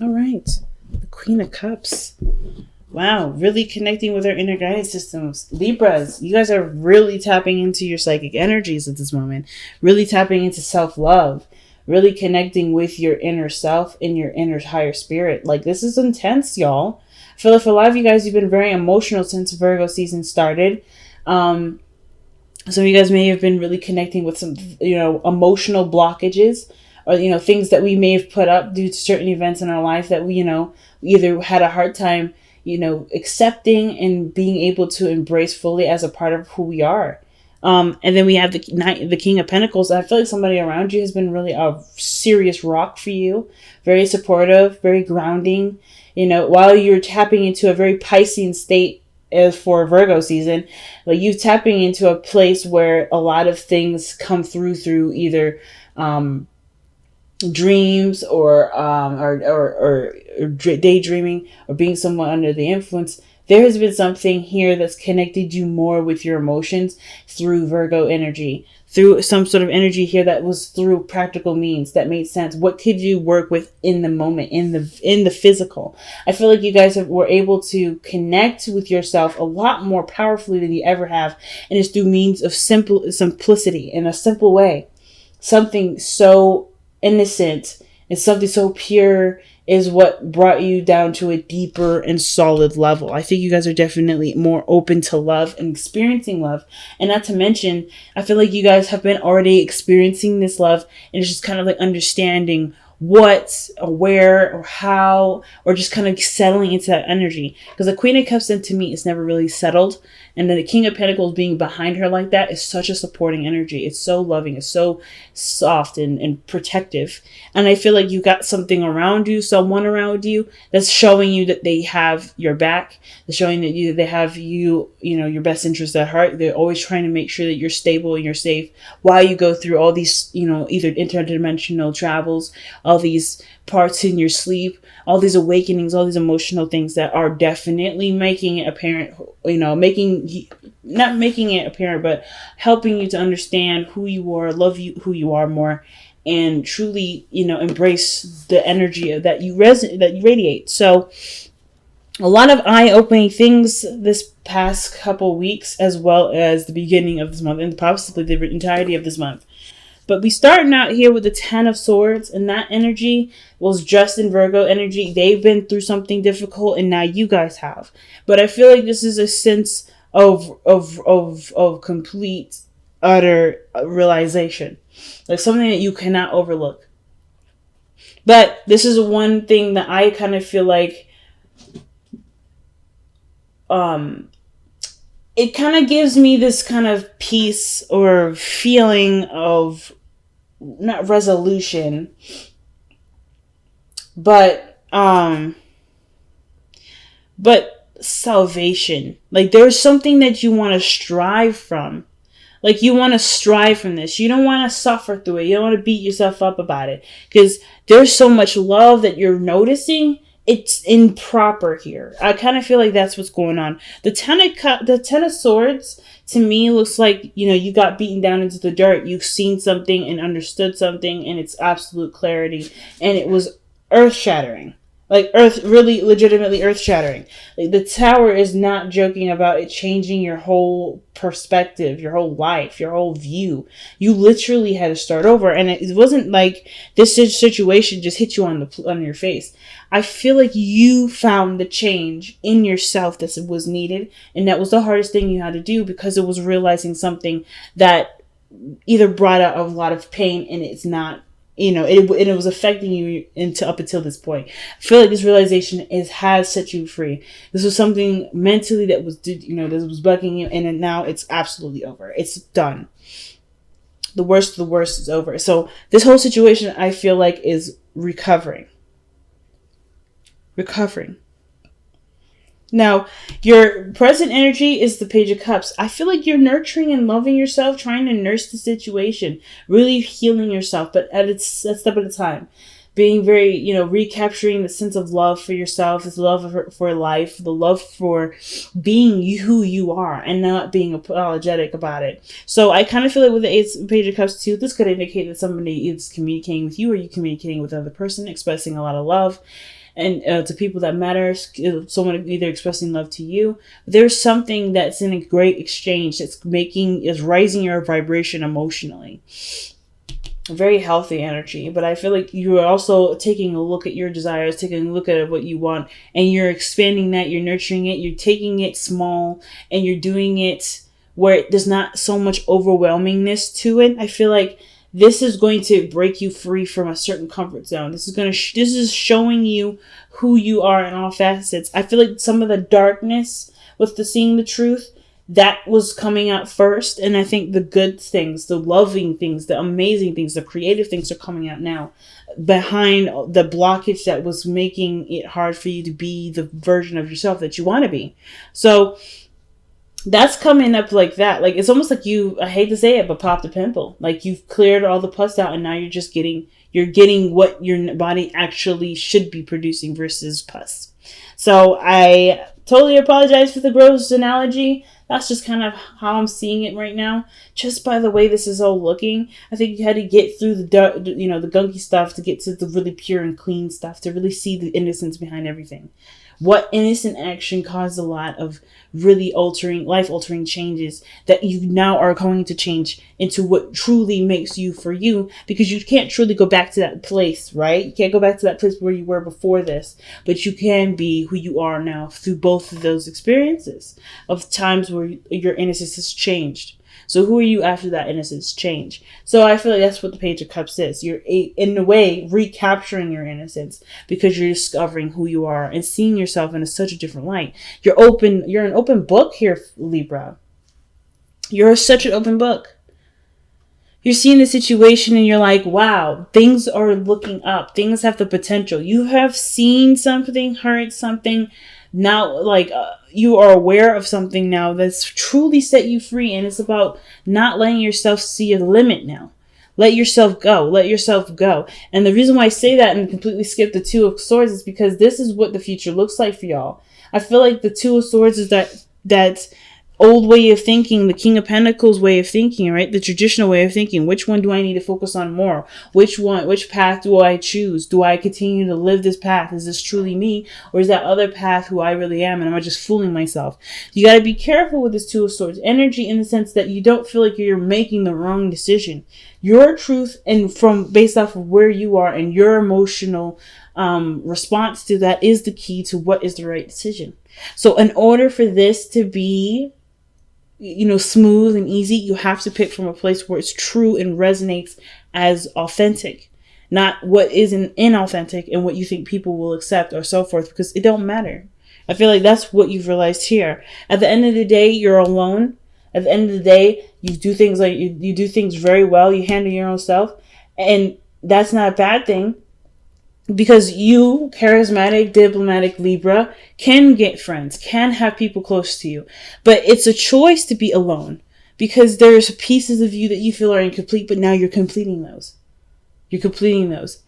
All right. The Queen of Cups. Wow, really connecting with our inner guidance systems. Libras, you guys are really tapping into your psychic energies at this moment. Really tapping into self-love. Really connecting with your inner self and your inner higher spirit. Like, this is intense, y'all. I feel like for a lot of you guys, you've been very emotional since Virgo season started. Some of you guys may have been really connecting with some, emotional blockages, or, things that we may have put up due to certain events in our life that we either had a hard time, accepting and being able to embrace fully as a part of who we are. And then we have the King of Pentacles. I feel like somebody around you has been really a serious rock for you. Very supportive, very grounding. While you're tapping into a very Piscean state as for Virgo season, like you tapping into a place where a lot of things come through either dreams or daydreaming or being someone under the influence. There has been something here that's connected you more with your emotions through Virgo energy, through some sort of energy here that was through practical means that made sense. What could you work with in the moment, in the physical? I feel like you guys were able to connect with yourself a lot more powerfully than you ever have, and it's through means of simplicity in a simple way. Something so innocent and something so pure is what brought you down to a deeper and solid level. I think you guys are definitely more open to love and experiencing love. And not to mention, I feel like you guys have been already experiencing this love, and it's just kind of like understanding what or where or how, or just kind of settling into that energy. Because the Queen of Cups, then, to me, is never really settled. And then the King of Pentacles being behind her like that is such a supporting energy. It's so loving. It's so soft and protective. And I feel like you got something around you, someone around you that's showing you that they have your back. They're showing that they have your best interest at heart. They're always trying to make sure that you're stable and you're safe while you go through all these, either interdimensional travels, all these parts in your sleep, all these awakenings, all these emotional things that are definitely making it apparent, not making it apparent, but helping you to understand who you are, love you, who you are more, and truly, embrace the energy that you radiate. So a lot of eye-opening things this past couple weeks, as well as the beginning of this month, and possibly the entirety of this month. But we starting out here with the Ten of Swords, and that energy was just in Virgo energy. They've been through something difficult, and now you guys have. But I feel like this is a sense of complete, utter realization, like something that you cannot overlook. But this is one thing that I kind of feel like, it kind of gives me this kind of peace or feeling of not resolution, but salvation. Like, there's something that you want to strive from. Like, you want to strive from this. You don't want to suffer through it. You don't want to beat yourself up about it, because there's so much love that you're noticing. It's improper here. I kind of feel like that's what's going on. The Ten of Swords, to me, looks like, you got beaten down into the dirt. You've seen something and understood something, and it's absolute clarity. And it was earth-shattering. Like, really legitimately earth-shattering. Like, the Tower is not joking about it changing your whole perspective, your whole life, your whole view. You literally had to start over. And it wasn't like this situation just hit you on your face. I feel like you found the change in yourself that was needed. And that was the hardest thing you had to do, because it was realizing something that either brought out a lot of pain, and it's not, it was affecting you up until this point. I feel like this realization has set you free. This was something mentally that was, that was bugging you, and now it's absolutely over. It's done. The worst of the worst is over. So this whole situation, I feel like, is recovering. Now, your present energy is the Page of Cups. I feel like you're nurturing and loving yourself, trying to nurse the situation, really healing yourself, but a step at a time. Being very, recapturing the sense of love for yourself, this love for life, the love for being who you are, and not being apologetic about it. So I kind of feel like with the Page of Cups too, this could indicate that somebody is communicating with you, or you communicating with another person, expressing a lot of love. and to people that matter, someone either expressing love to you. There's something that's in a great exchange that's raising your vibration emotionally. Very healthy energy, but I feel like you are also taking a look at your desires, taking a look at what you want, and you're expanding that, you're nurturing it, you're taking it small, and you're doing it where there's not so much overwhelmingness to it. I feel like this is going to break you free from a certain comfort zone. This is showing you who you are in all facets. I feel like some of the darkness with the seeing the truth, that was coming out first, and I think the good things, the loving things, the amazing things, the creative things are coming out now behind the blockage that was making it hard for you to be the version of yourself that you want to be. So that's coming up like that. Like, it's almost like I hate to say it, but popped a pimple. Like, you've cleared all the pus out, and now you're getting what your body actually should be producing versus pus. So I totally apologize for the gross analogy. That's just kind of how I'm seeing it right now. Just by the way this is all looking, I think you had to get through the gunky stuff to get to the really pure and clean stuff, to really see the innocence behind everything. What innocent action caused a lot of really life-altering changes that you now are going to change into what truly makes you for you, because you can't truly go back to that place, right? You can't go back to that place where you were before this, but you can be who you are now through both of those experiences of times where your innocence has changed. So who are you after that innocence change? So I feel like that's what the Page of Cups is. You're, in a way, recapturing your innocence because you're discovering who you are and seeing yourself in such a different light. You're an open book here, Libra. You're such an open book. You're seeing the situation and you're like, wow, things are looking up. Things have the potential. You have seen something, heard something. Now, you are aware of something now that's truly set you free. And it's about not letting yourself see a limit now. Let yourself go. Let yourself go. And the reason why I say that and completely skip the Two of Swords is because this is what the future looks like for y'all. I feel like the Two of Swords is that old way of thinking, the King of Pentacles way of thinking, right? The traditional way of thinking. Which one do I need to focus on more? Which path do I choose? Do I continue to live this path? Is this truly me? Or is that other path who I really am? And am I just fooling myself? You got to be careful with this Two of Swords energy, in the sense that you don't feel like you're making the wrong decision. Your truth, and based off of where you are and your emotional response to that, is the key to what is the right decision. So in order for this to be smooth and easy, you have to pick from a place where it's true and resonates as authentic, not what isn't inauthentic and what you think people will accept or so forth, because it don't matter. I feel like that's what you've realized here. At the end of the day, you're alone. At the end of the day, you do things you do things very well. You handle your own stuff, and that's not a bad thing. Because you, charismatic, diplomatic Libra, can get friends, can have people close to you. But it's a choice to be alone. Because there's pieces of you that you feel are incomplete, but now you're completing those.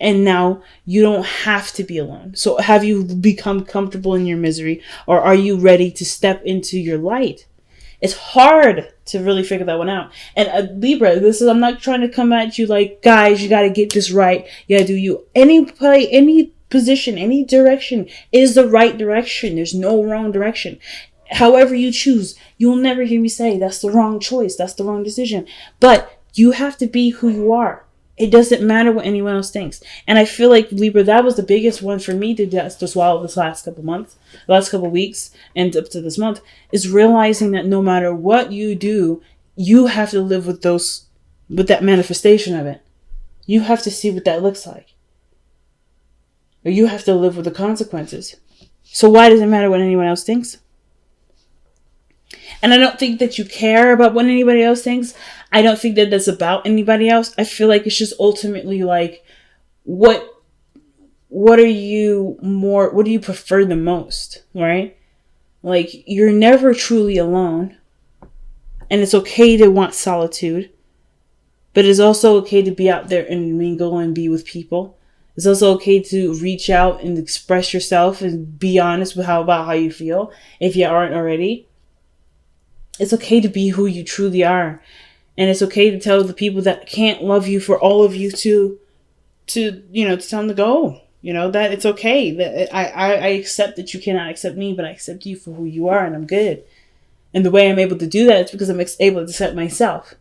And now you don't have to be alone. So have you become comfortable in your misery? Or are you ready to step into your light? It's hard to really figure that one out. And Libra, I'm not trying to come at you like, guys, you got to get this right. You got to do you. Any play, any position, any direction is the right direction. There's no wrong direction. However you choose, you'll never hear me say that's the wrong choice. That's the wrong decision. But you have to be who you are. It doesn't matter what anyone else thinks. And I feel like, Libra, that was the biggest one for me to swallow this last couple months, the last couple weeks, and up to this month, is realizing that no matter what you do, you have to live with that manifestation of it. You have to see what that looks like. Or you have to live with the consequences. So why does it matter what anyone else thinks? And I don't think that you care about what anybody else thinks. I don't think that that's about anybody else. I feel like it's just ultimately like, what do you prefer the most, right? Like, you're never truly alone. And it's okay to want solitude. But it's also okay to be out there and mingle and be with people. It's also okay to reach out and express yourself and be honest about how you feel, if you aren't already. It's okay to be who you truly are. And it's okay to tell the people that can't love you for all of you to tell them to go. that it's okay. That I accept that you cannot accept me, but I accept you for who you are, and I'm good. And the way I'm able to do that is because I'm able to accept myself.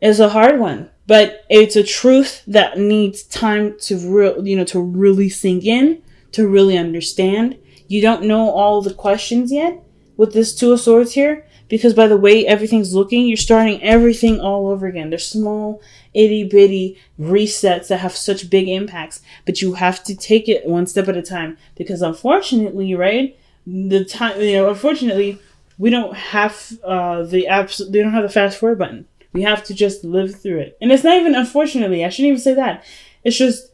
It's a hard one, but it's a truth that needs time to to really sink in, to really understand. You don't know all the questions yet with this Two of Swords here, because by the way everything's looking, you're starting everything all over again. There's small, itty bitty resets that have such big impacts, but you have to take it one step at a time, because unfortunately, right, unfortunately, we don't have they don't have the fast forward button. We have to just live through it. And it's not even, unfortunately, I shouldn't even say that. It's just,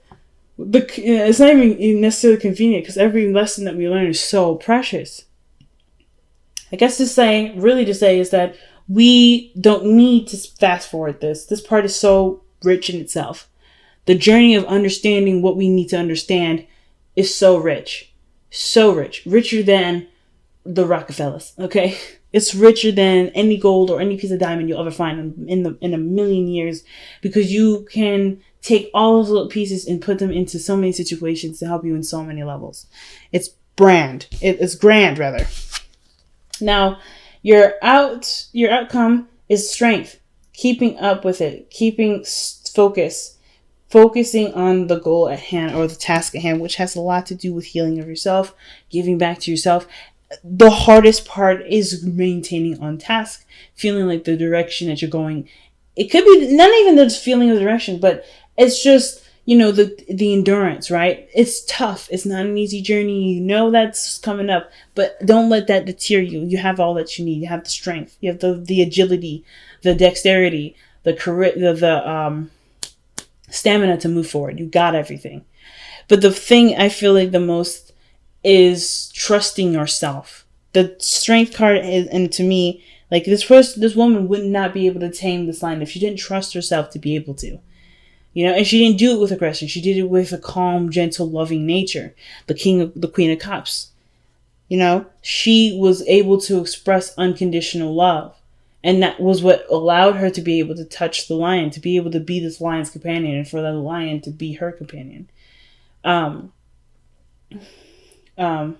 it's not even necessarily convenient, because every lesson that we learn is so precious. I guess to say is that we don't need to fast forward this. This part is so rich in itself. The journey of understanding what we need to understand is so rich. So rich. Richer than the Rockefellers, okay? It's richer than any gold or any piece of diamond you'll ever find in a million years, because you can take all those little pieces and put them into so many situations to help you in so many levels. It's grand rather. Now, your outcome is strength, keeping up with it, keeping focusing on the goal at hand or the task at hand, which has a lot to do with healing of yourself, giving back to yourself. The hardest part is maintaining on task, feeling like the direction that you're going. It could be not even the feeling of direction, but it's just, the endurance, right? It's tough. It's not an easy journey. That's coming up, but don't let that deter you. You have all that you need. You have the strength. You have the agility, the dexterity, the stamina to move forward. You got everything. But the thing I feel like the most is trusting yourself. The strength card is, and to me, like this woman would not be able to tame this lion if she didn't trust herself to be able to. And she didn't do it with aggression. She did it with a calm, gentle, loving nature. The Queen of Cups. She was able to express unconditional love. And that was what allowed her to be able to touch the lion, to be able to be this lion's companion, and for the lion to be her companion. Or to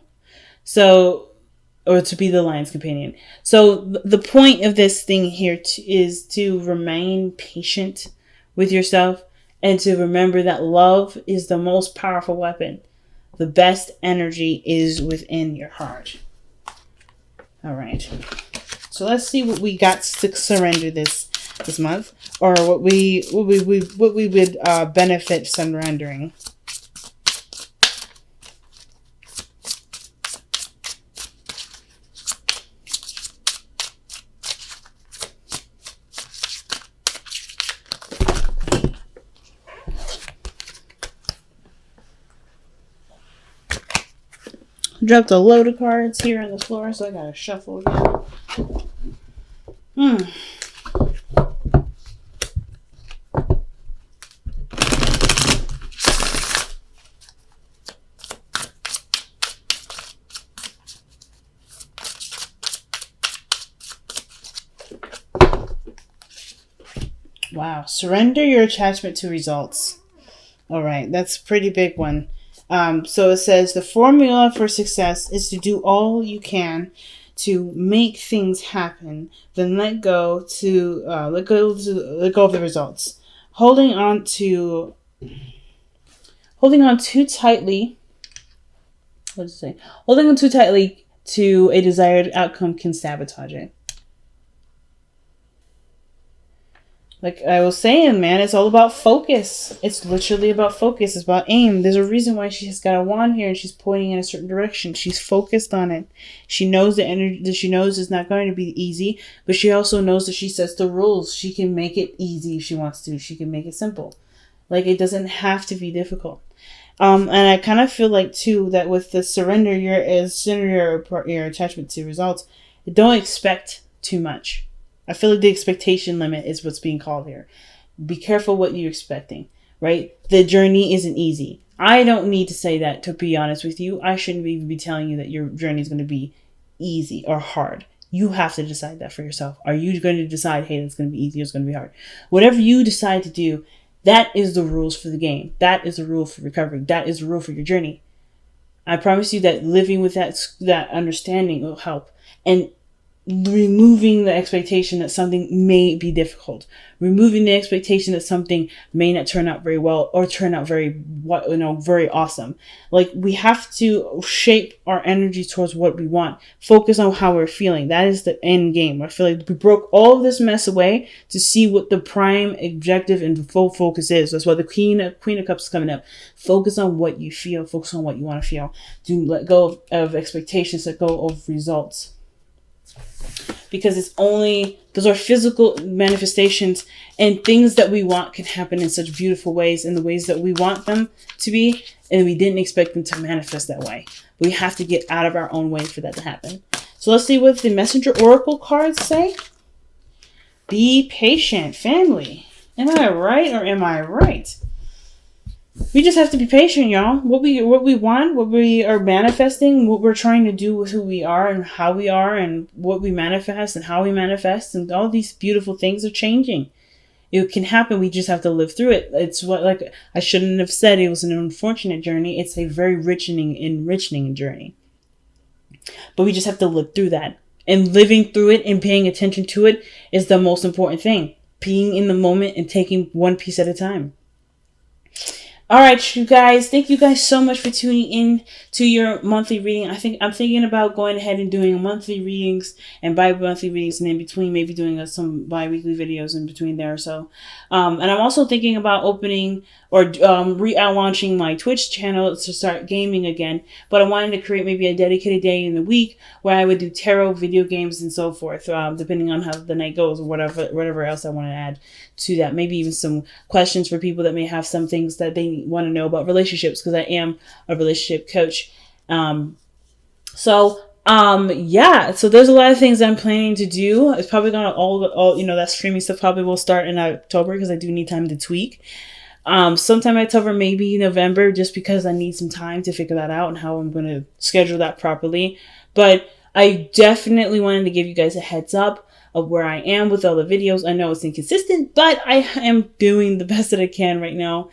be the lion's companion. So the point of this thing here is to remain patient with yourself, and to remember that love is the most powerful weapon. The best energy is within your heart. All right. So let's see what we got to surrender this month, or what we would benefit surrendering. Dropped a load of cards here on the floor, so I gotta shuffle again. Wow. Surrender your attachment to results. All right. That's a pretty big one. So it says the formula for success is to do all you can to make things happen, then let go of the results. Holding on too tightly. What does it say? Holding on too tightly to a desired outcome can sabotage it. Like I was saying, man, it's all about focus. It's literally about focus. It's about aim. There's a reason why she has got a wand here and she's pointing in a certain direction. She's focused on it. She knows the energy that she knows is not going to be easy, but she also knows that she sets the rules. She can make it easy if she wants to. She can make it simple. Like it doesn't have to be difficult. And I kind of feel like too that with the surrender your attachment to results, don't expect too much. I feel like the expectation limit is what's being called here. Be careful what you're expecting, right? The journey isn't easy. I don't need to say that, to be honest with you. I shouldn't even be telling you that your journey is going to be easy or hard. You have to decide that for yourself. Are you going to decide, hey, it's going to be easy or it's going to be hard? Whatever you decide to do, That is the rules for the game. That is the rule for recovery. That is the rule for your journey. I promise you that living with that understanding will help. And removing the expectation that something may be difficult, removing the expectation that something may not turn out very well or turn out very awesome. Like, we have to shape our energy towards what we want, focus on how we're feeling. That is the end game. I feel like we broke all of this mess away to see what the prime objective and full focus is. That's why the Queen of Cups is coming up. Focus on what you feel, focus on what you want to feel. Do let go of expectations, let go of results. Because those are physical manifestations, and things that we want can happen in such beautiful ways, in the ways that we want them to be, and we didn't expect them to manifest that way. We have to get out of our own way for that to happen. So let's see what the Messenger Oracle cards say. Be patient, family. Am I right or am I right? We just have to be patient, y'all. What we want, what we are manifesting, what we're trying to do with who we are and how we are, and what we manifest and how we manifest, and all these beautiful things are changing. It can happen. We just have to live through it. It's what, like, I shouldn't have said it was an unfortunate journey. It's a very enriching journey. But we just have to live through that. And living through it and paying attention to it is the most important thing. Being in the moment and taking one piece at a time. All right, you guys. Thank you guys so much for tuning in to your monthly reading. I'm thinking about going ahead and doing monthly readings and bi-monthly readings, and in between maybe doing some bi-weekly videos in between there. So, and I'm also thinking about opening or launching my Twitch channel to start gaming again. But I wanted to create maybe a dedicated day in the week where I would do tarot, video games, and so forth, depending on how the night goes or whatever else I want to add to that. Maybe even some questions for people that may have some things that they want to know about relationships, because I am a relationship coach. So there's a lot of things I'm planning to do. It's probably gonna all that streaming stuff probably will start in October, because I do need time to tweak. Sometime October, maybe November, just because I need some time to figure that out and how I'm going to schedule that properly. But I definitely wanted to give you guys a heads up of where I am with all the videos. I know it's inconsistent, but I am doing the best that I can right now.